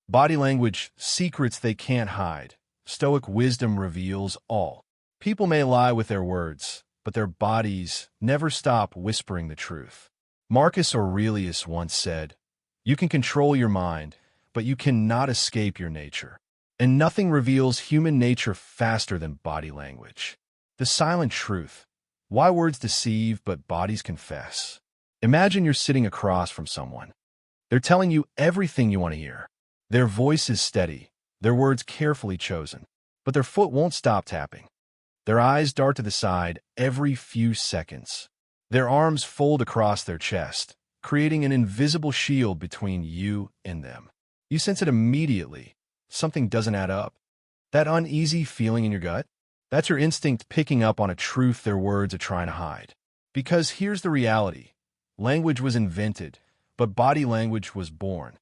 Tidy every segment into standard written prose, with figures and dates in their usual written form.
Body language, secrets they can't hide. Stoic wisdom reveals all. People may lie with their words, but their bodies never stop whispering the truth. Marcus Aurelius once said, "You can control your mind, but you cannot escape your nature." And nothing reveals human nature faster than body language. The silent truth. Why words deceive, but bodies confess. Imagine you're sitting across from someone. They're telling you everything you want to hear. Their voice is steady, their words carefully chosen, but their foot won't stop tapping. Their eyes dart to the side every few seconds. Their arms fold across their chest, creating an invisible shield between you and them. You sense it immediately. Something doesn't add up. That uneasy feeling in your gut? That's your instinct picking up on a truth their words are trying to hide. Because here's the reality. Language was invented, but body language was born.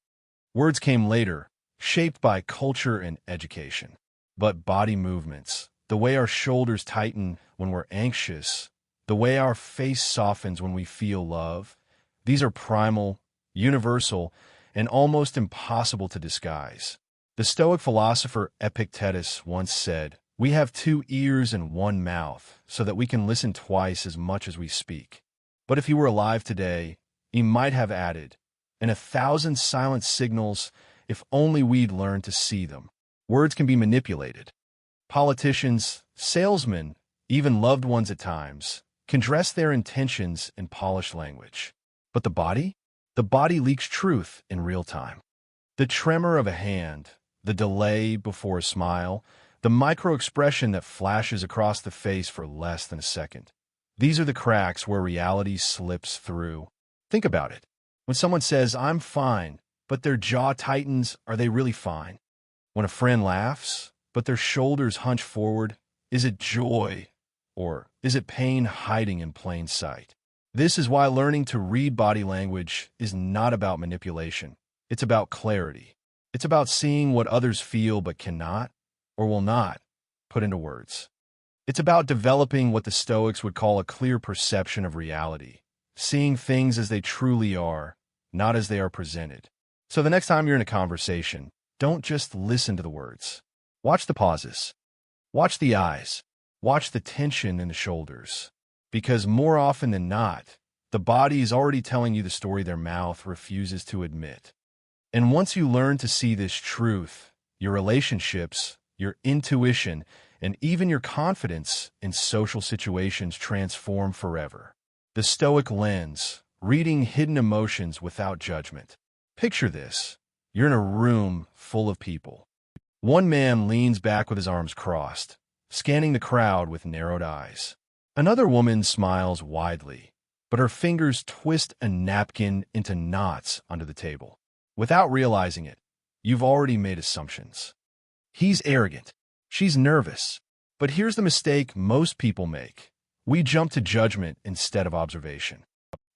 Words came later, shaped by culture and education. But body movements, the way our shoulders tighten when we're anxious, the way our face softens when we feel love, these are primal, universal, and almost impossible to disguise. The Stoic philosopher Epictetus once said, "We have 2 ears and 1 mouth, so that we can listen twice as much as we speak." But if he were alive today, he might have added, "And 1,000 silent signals, if only we'd learn to see them." Words can be manipulated. Politicians, salesmen, even loved ones at times, can dress their intentions in polished language. But the body? The body leaks truth in real time. The tremor of a hand, the delay before a smile, the microexpression that flashes across the face for less than a second. These are the cracks where reality slips through. Think about it. When someone says, "I'm fine," but their jaw tightens, are they really fine? When a friend laughs, but their shoulders hunch forward, is it joy, or is it pain hiding in plain sight? This is why learning to read body language is not about manipulation. It's about clarity. It's about seeing what others feel but cannot, or will not, put into words. It's about developing what the Stoics would call a clear perception of reality, seeing things as they truly are, not as they are presented. So the next time you're in a conversation, don't just listen to the words. Watch the pauses. Watch the eyes. Watch the tension in the shoulders. Because more often than not, the body is already telling you the story their mouth refuses to admit. And once you learn to see this truth, your relationships, your intuition, and even your confidence in social situations transform forever. The Stoic lens, reading hidden emotions without judgment. Picture this. You're in a room full of people. One man leans back with his arms crossed, scanning the crowd with narrowed eyes. Another woman smiles widely, but her fingers twist a napkin into knots under the table. Without realizing it, you've already made assumptions. He's arrogant. She's nervous. But here's the mistake most people make. We jump to judgment instead of observation.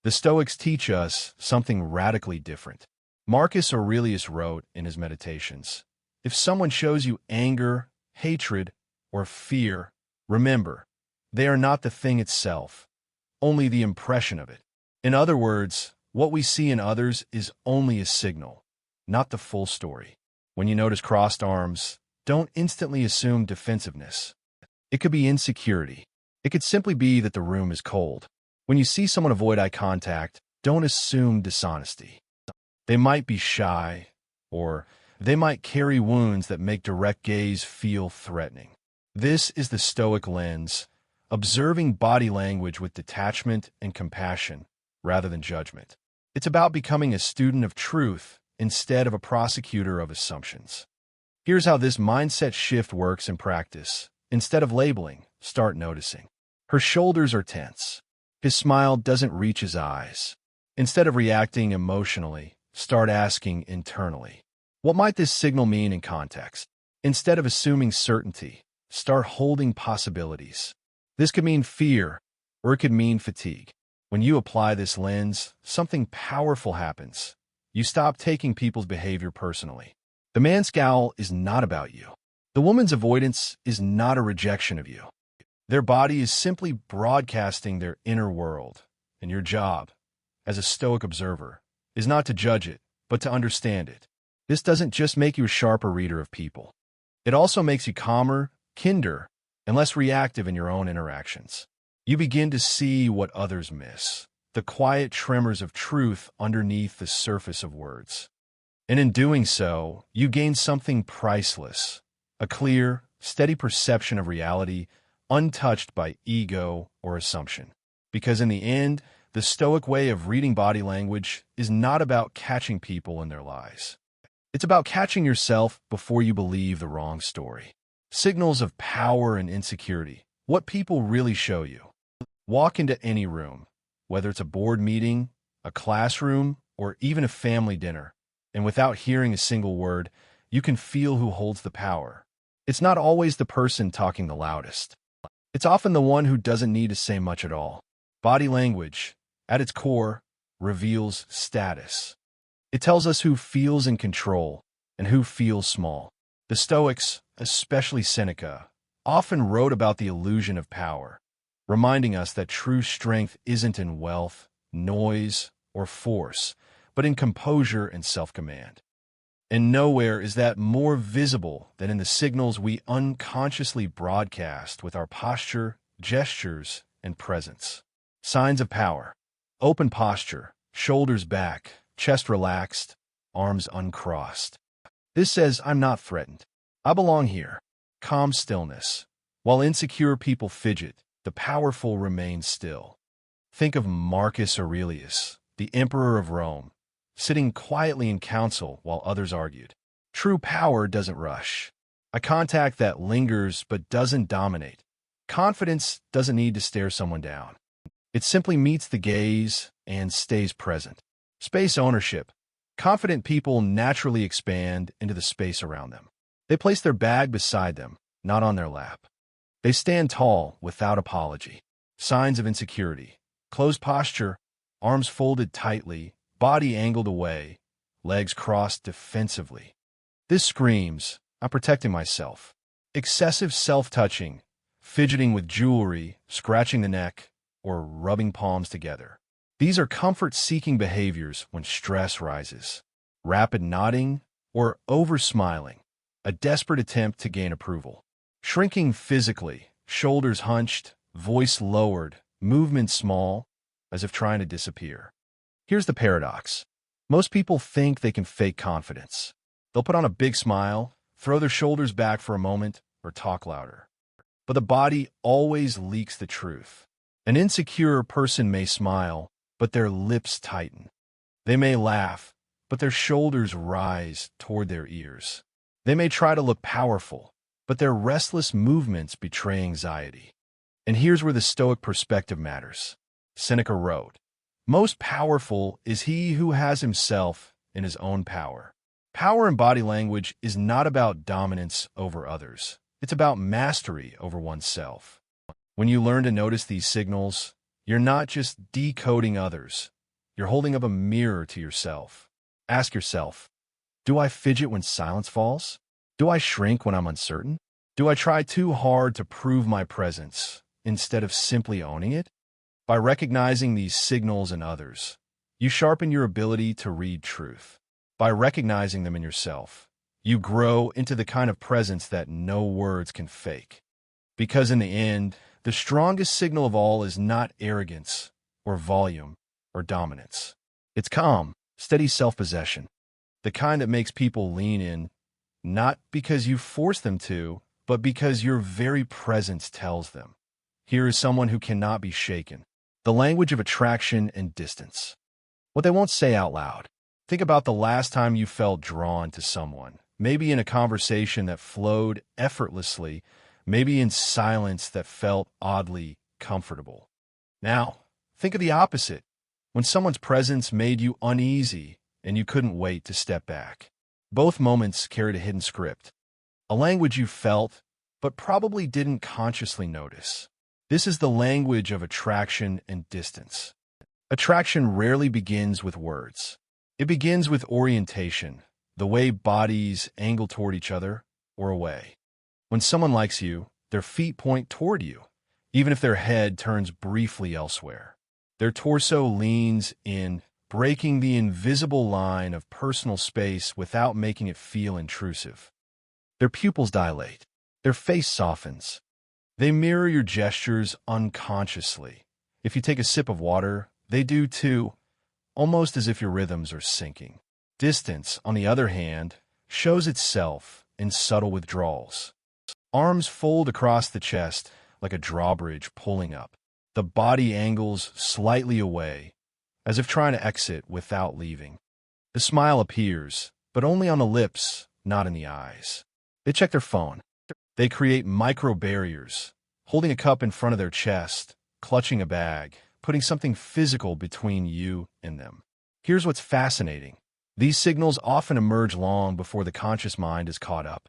The Stoics teach us something radically different. Marcus Aurelius wrote in his Meditations, "If someone shows you anger, hatred, or fear, remember, they are not the thing itself, only the impression of it." In other words, what we see in others is only a signal, not the full story. When you notice crossed arms, don't instantly assume defensiveness. It could be insecurity. It could simply be that the room is cold. When you see someone avoid eye contact, don't assume dishonesty. They might be shy, or they might carry wounds that make direct gaze feel threatening. This is the Stoic lens, observing body language with detachment and compassion rather than judgment. It's about becoming a student of truth instead of a prosecutor of assumptions. Here's how this mindset shift works in practice. Instead of labeling, start noticing. Her shoulders are tense. His smile doesn't reach his eyes. Instead of reacting emotionally, start asking internally. What might this signal mean in context? Instead of assuming certainty, start holding possibilities. This could mean fear, or it could mean fatigue. When you apply this lens, something powerful happens. You stop taking people's behavior personally. The man's scowl is not about you. The woman's avoidance is not a rejection of you. Their body is simply broadcasting their inner world, and your job, as a Stoic observer, is not to judge it, but to understand it. This doesn't just make you a sharper reader of people. It also makes you calmer, kinder, and less reactive in your own interactions. You begin to see what others miss, the quiet tremors of truth underneath the surface of words. And in doing so, you gain something priceless, a clear, steady perception of reality, untouched by ego or assumption. Because in the end, the Stoic way of reading body language is not about catching people in their lies. It's about catching yourself before you believe the wrong story. Signals of power and insecurity, what people really show you. Walk into any room, whether it's a board meeting, a classroom, or even a family dinner, and without hearing a single word, you can feel who holds the power. It's not always the person talking the loudest. It's often the one who doesn't need to say much at all. Body language, at its core, reveals status. It tells us who feels in control and who feels small. The Stoics, especially Seneca, often wrote about the illusion of power, reminding us that true strength isn't in wealth, noise, or force, but in composure and self-command. And nowhere is that more visible than in the signals we unconsciously broadcast with our posture, gestures, and presence. Signs of power. Open posture, shoulders back, chest relaxed, arms uncrossed. This says, I'm not threatened. I belong here. Calm stillness. While insecure people fidget, the powerful remain still. Think of Marcus Aurelius, the emperor of Rome, sitting quietly in council while others argued. True power doesn't rush. A contact that lingers but doesn't dominate. Confidence doesn't need to stare someone down. It simply meets the gaze and stays present. Space ownership. Confident people naturally expand into the space around them. They place their bag beside them, not on their lap. They stand tall without apology. Signs of insecurity. Closed posture, arms folded tightly, body angled away, legs crossed defensively. This screams, I'm protecting myself. Excessive self-touching, fidgeting with jewelry, scratching the neck, or rubbing palms together. These are comfort-seeking behaviors when stress rises. Rapid nodding or over-smiling, a desperate attempt to gain approval. Shrinking physically, shoulders hunched, voice lowered, movement small, as if trying to disappear. Here's the paradox. Most people think they can fake confidence. They'll put on a big smile, throw their shoulders back for a moment, or talk louder. But the body always leaks the truth. An insecure person may smile, but their lips tighten. They may laugh, but their shoulders rise toward their ears. They may try to look powerful, but their restless movements betray anxiety. And here's where the Stoic perspective matters. Seneca wrote, "Most powerful is he who has himself in his own power." Power in body language is not about dominance over others. It's about mastery over oneself. When you learn to notice these signals, you're not just decoding others. You're holding up a mirror to yourself. Ask yourself, do I fidget when silence falls? Do I shrink when I'm uncertain? Do I try too hard to prove my presence instead of simply owning it? By recognizing these signals in others, you sharpen your ability to read truth. By recognizing them in yourself, you grow into the kind of presence that no words can fake. Because in the end, the strongest signal of all is not arrogance or volume or dominance. It's calm, steady self-possession, the kind that makes people lean in, not because you force them to, but because your very presence tells them. Here is someone who cannot be shaken. The language of attraction and distance. What they won't say out loud. Think about the last time you felt drawn to someone, maybe in a conversation that flowed effortlessly, maybe in silence that felt oddly comfortable. Now, think of the opposite, when someone's presence made you uneasy and you couldn't wait to step back. Both moments carried a hidden script, a language you felt, but probably didn't consciously notice. This is the language of attraction and distance. Attraction rarely begins with words. It begins with orientation, the way bodies angle toward each other or away. When someone likes you, their feet point toward you, even if their head turns briefly elsewhere. Their torso leans in, breaking the invisible line of personal space without making it feel intrusive. Their pupils dilate. Their face softens. They mirror your gestures unconsciously. If you take a sip of water, they do too, almost as if your rhythms are syncing. Distance, on the other hand, shows itself in subtle withdrawals. Arms fold across the chest like a drawbridge pulling up. The body angles slightly away, as if trying to exit without leaving. The smile appears, but only on the lips, not in the eyes. They check their phone. They create micro-barriers, holding a cup in front of their chest, clutching a bag, putting something physical between you and them. Here's what's fascinating. These signals often emerge long before the conscious mind is caught up.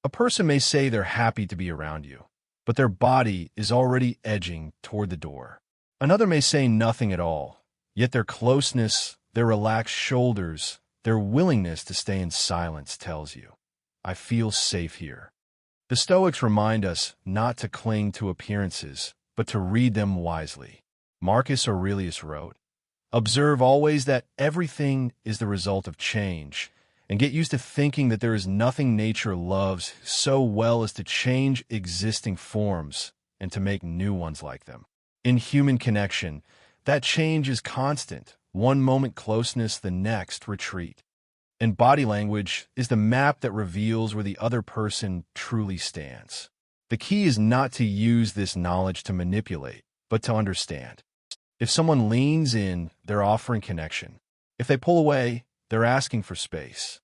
A person may say they're happy to be around you, but their body is already edging toward the door. Another may say nothing at all, yet their closeness, their relaxed shoulders, their willingness to stay in silence tells you, I feel safe here. The Stoics remind us not to cling to appearances, but to read them wisely. Marcus Aurelius wrote, observe always that everything is the result of change, and get used to thinking that there is nothing nature loves so well as to change existing forms and to make new ones like them. In human connection, that change is constant, one moment closeness, the next retreat. And body language is the map that reveals where the other person truly stands. The key is not to use this knowledge to manipulate, but to understand. If someone leans in, they're offering connection. If they pull away, they're asking for space.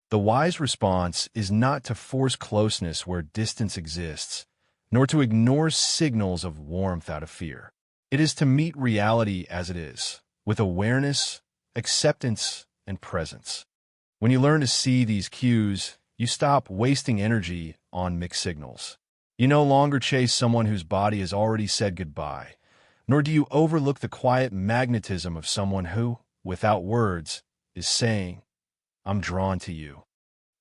The wise response is not to force closeness where distance exists, nor to ignore signals of warmth out of fear. It is to meet reality as it is, with awareness, acceptance, and presence. When you learn to see these cues, you stop wasting energy on mixed signals. You no longer chase someone whose body has already said goodbye, nor do you overlook the quiet magnetism of someone who, without words, is saying, I'm drawn to you.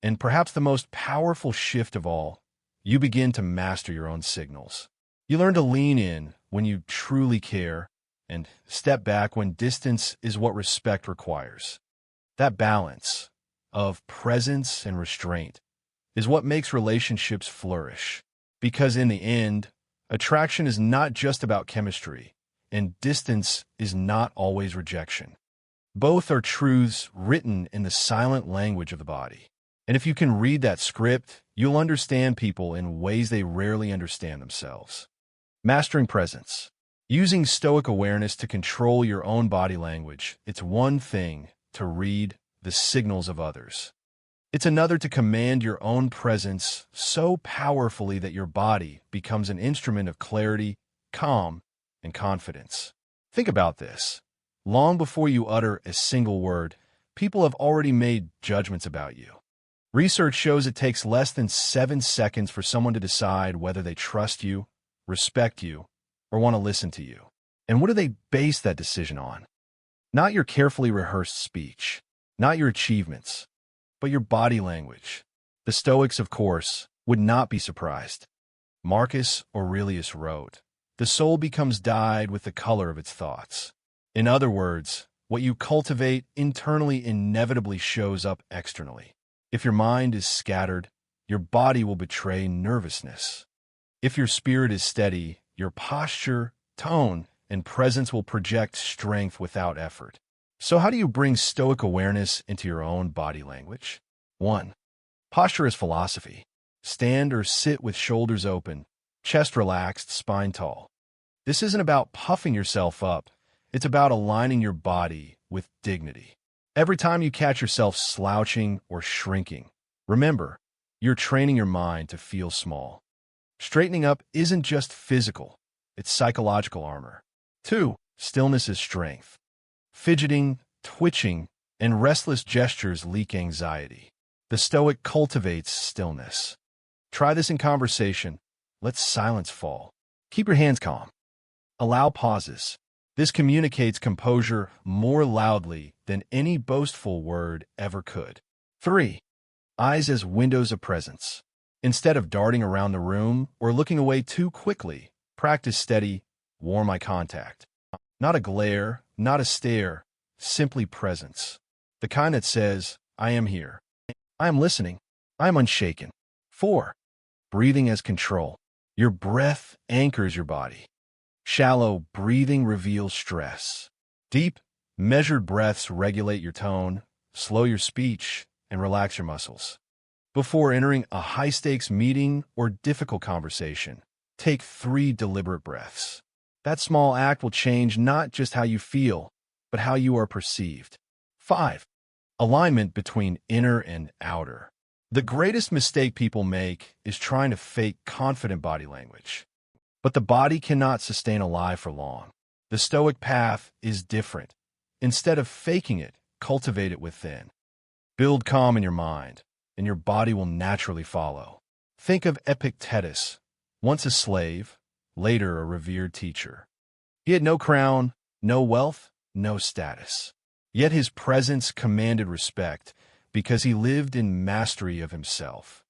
And perhaps the most powerful shift of all, you begin to master your own signals. You learn to lean in when you truly care and step back when distance is what respect requires. That balance of presence and restraint is what makes relationships flourish. Because in the end, attraction is not just about chemistry, and distance is not always rejection. Both are truths written in the silent language of the body. And if you can read that script, you'll understand people in ways they rarely understand themselves. Mastering presence. Using Stoic awareness to control your own body language, it's one thing to read the signals of others. It's another to command your own presence so powerfully that your body becomes an instrument of clarity, calm, and confidence. Think about this. Long before you utter a single word, people have already made judgments about you. Research shows it takes less than 7 seconds for someone to decide whether they trust you, respect you, or want to listen to you. And what do they base that decision on? Not your carefully rehearsed speech, not your achievements, but your body language. The Stoics, of course, would not be surprised. Marcus Aurelius wrote, the soul becomes dyed with the color of its thoughts. In other words, what you cultivate internally inevitably shows up externally. If your mind is scattered, your body will betray nervousness. If your spirit is steady, your posture, tone, and presence will project strength without effort. So how do you bring Stoic awareness into your own body language? 1. Posture is philosophy. Stand or sit with shoulders open, chest relaxed, spine tall. This isn't about puffing yourself up. It's about aligning your body with dignity. Every time you catch yourself slouching or shrinking, remember, you're training your mind to feel small. Straightening up isn't just physical, it's psychological armor. 2. Stillness is strength. Fidgeting, twitching, and restless gestures leak anxiety. The Stoic cultivates stillness. Try this in conversation. Let silence fall. Keep your hands calm. Allow pauses. This communicates composure more loudly than any boastful word ever could. 3. Eyes as windows of presence. Instead of darting around the room or looking away too quickly, practice steady, warm eye contact. Not a glare, not a stare, simply presence. The kind that says, I am here. I am listening. I am unshaken. 4. Breathing as control. Your breath anchors your body. Shallow breathing reveals stress. Deep, measured breaths regulate your tone, slow your speech, and relax your muscles. Before entering a high-stakes meeting or difficult conversation, take 3 deliberate breaths. That small act will change not just how you feel, but how you are perceived. 5. Alignment between inner and outer. The greatest mistake people make is trying to fake confident body language. But the body cannot sustain a lie for long. The Stoic path is different. Instead of faking it, cultivate it within. Build calm in your mind, and your body will naturally follow. Think of Epictetus, once a slave, later a revered teacher. He had no crown, no wealth, no status. Yet his presence commanded respect because he lived in mastery of himself.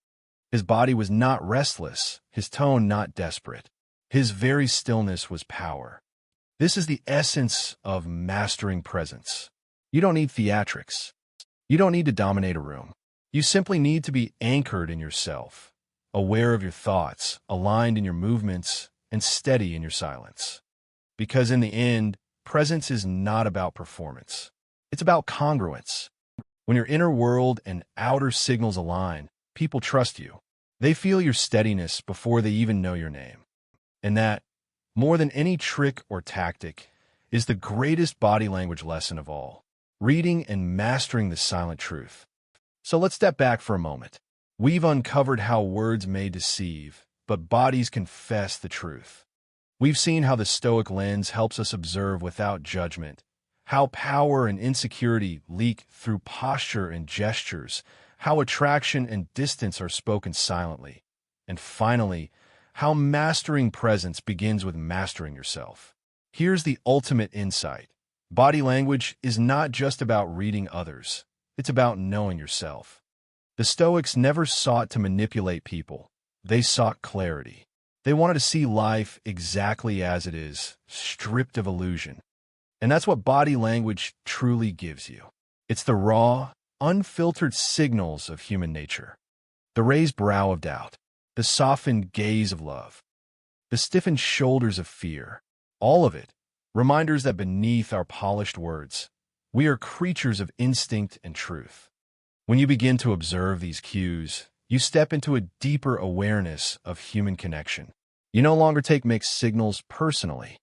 His body was not restless, his tone not desperate. His very stillness was power. This is the essence of mastering presence. You don't need theatrics. You don't need to dominate a room. You simply need to be anchored in yourself, aware of your thoughts, aligned in your movements, and steady in your silence. Because in the end, presence is not about performance. It's about congruence. When your inner world and outer signals align, people trust you. They feel your steadiness before they even know your name. And that, more than any trick or tactic, is the greatest body language lesson of all, reading and mastering the silent truth. So let's step back for a moment. We've uncovered how words may deceive, but bodies confess the truth. We've seen how the Stoic lens helps us observe without judgment, how power and insecurity leak through posture and gestures, how attraction and distance are spoken silently, and finally, how mastering presence begins with mastering yourself. Here's the ultimate insight. Body language is not just about reading others. It's about knowing yourself. The Stoics never sought to manipulate people. They sought clarity. They wanted to see life exactly as it is, stripped of illusion. And that's what body language truly gives you. It's the raw, unfiltered signals of human nature. The raised brow of doubt, the softened gaze of love, the stiffened shoulders of fear. All of it, reminders that beneath our polished words, we are creatures of instinct and truth. When you begin to observe these cues, you step into a deeper awareness of human connection. You no longer take mixed signals personally.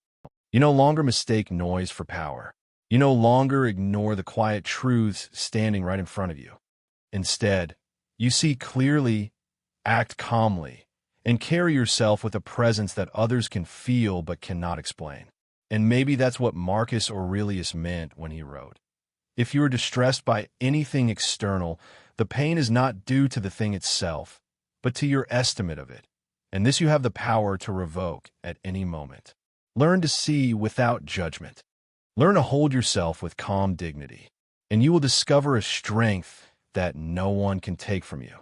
You no longer mistake noise for power. You no longer ignore the quiet truths standing right in front of you. Instead, you see clearly, act calmly, and carry yourself with a presence that others can feel but cannot explain. And maybe that's what Marcus Aurelius meant when he wrote, "If you are distressed by anything external, the pain is not due to the thing itself, but to your estimate of it, and this you have the power to revoke at any moment." Learn to see without judgment. Learn to hold yourself with calm dignity, and you will discover a strength that no one can take from you.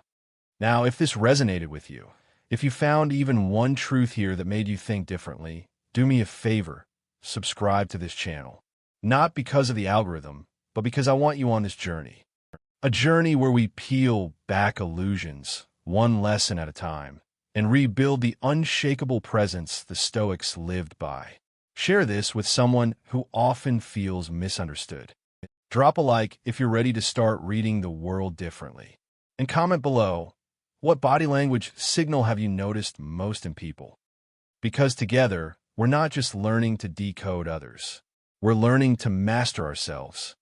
Now, if this resonated with you, if you found even one truth here that made you think differently, do me a favor, subscribe to this channel. Not because of the algorithm, but because I want you on this journey. A journey where we peel back illusions, one lesson at a time, and rebuild the unshakable presence the Stoics lived by. Share this with someone who often feels misunderstood. Drop a like if you're ready to start reading the world differently. And comment below, what body language signal have you noticed most in people? Because together, we're not just learning to decode others. We're learning to master ourselves.